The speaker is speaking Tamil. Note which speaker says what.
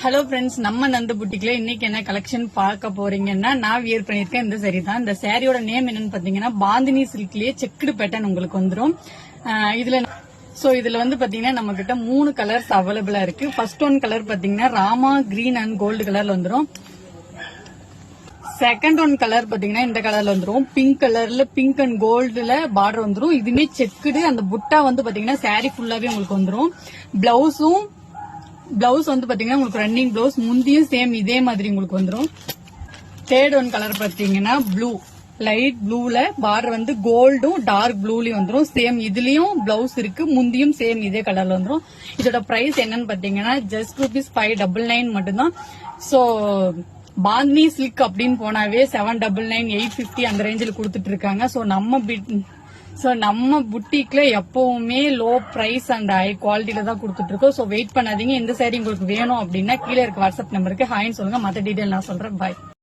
Speaker 1: ஹலோ ஃப்ரெண்ட்ஸ், நம்ம நந்து புட்டிக்ல இன்னைக்கு என்ன கலெக்ஷன் பார்க்க போறீங்கன்னா, நான் வியர் பண்ணிருக்கேன் இந்த சாரி தான். இந்த சாரியோட நேம் என்னன்னு பாத்தீங்கன்னா, பாந்தினி சில்க்லயே செக்குடு பேட்டர்ன் உங்களுக்கு வந்துரும். இதுல வந்து பாத்தீங்கன்னா நம்ம கிட்ட 3 கலர்ஸ் அவைலபிளா இருக்கு. ஃபர்ஸ்ட் ஒன் கலர் பாத்தீங்கன்னா ராமா கிரீன் அண்ட் கோல்டு கலர்ல வந்துரும். செகண்ட் ஒன் கலர் பாத்தீங்கன்னா இந்த கலர்ல வந்துரும். பிங்க் கலர்ல பிங்க் அண்ட் கோல்டுல பார்டர் வந்துரும். இதுமே செக்குடு. அந்த புட்டா வந்து பாத்தீங்கன்னா சாரி ஃபுல்லாவே உங்களுக்கு வந்துரும். பிளவுஸ் வந்து பாத்தீங்கன்னா உங்களுக்கு ரன்னிங் பிளவுஸ், முந்தியும் சேம் இதே மாதிரி உங்களுக்கு வந்துரும். தேர்ட் ஒன் கலர் பாத்தீங்கன்னா ப்ளூ, லைட் ப்ளூல பார்டர் வந்து கோல்டும் டார்க் ப்ளூலயும் வந்துரும். சேம் இதுலயும் பிளவுஸ் இருக்கு, முந்தியும் சேம் இதே கலர்ல வந்துரும். இதோட பிரைஸ் என்னன்னு பாத்தீங்கன்னா ஜஸ்ட் ₹599 மட்டும்தான். சோ பாந்தினி சில்க் அப்படின்னு போனாவே 799, 850 அந்த ரேஞ்சில் கொடுத்துட்டு இருக்காங்க. நம்ம புட்டிக்ல எப்பவுமே லோ பிரைஸ் அண்ட் ஹை குவாலிட்டியில தான் கொடுத்துட்டு இருக்கோம். சோ வெயிட் பண்ணாதீங்க. இந்த சாரி உங்களுக்கு வேணும் அப்படின்னா கீழே இருக்க வாட்ஸ்அப் நம்பருக்கு ஹாய்னு சொல்லுங்க. மற்ற டீடைல் நான் சொல்றேன். பாய்.